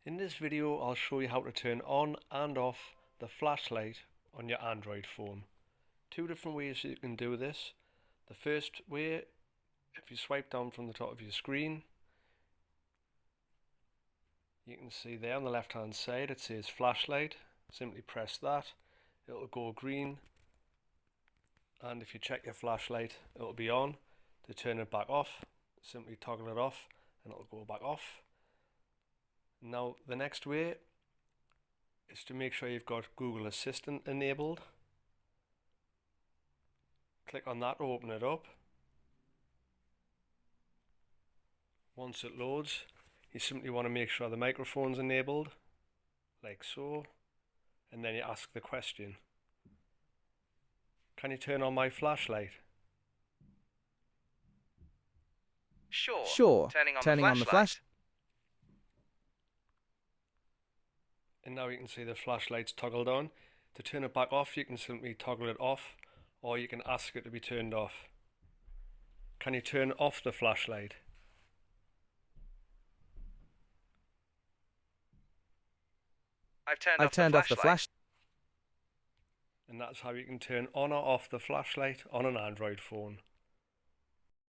In this video, I'll show you how to turn on and off the flashlight on your Android phone. Two different ways you can do this. The first way, if you swipe down from the top of your screen, you can see there on the left hand side it says flashlight. Simply press that, it'll go green, and if you check your flashlight it'll be on. To turn it back off, simply toggle it off and it'll go back off. Now the next way is to make sure you've got Google Assistant enabled. Click on that to open it up. Once it loads, you simply want to make sure the microphone's enabled, like so, and then you ask the question, can you turn on my flashlight? Sure. Turning on the flash. And now you can see the flashlight's toggled on. To turn it back off, you can simply toggle it off, or you can ask it to be turned off. Can you turn off the flashlight? I've turned off the flash. And that's how you can turn on or off the flashlight on an Android phone.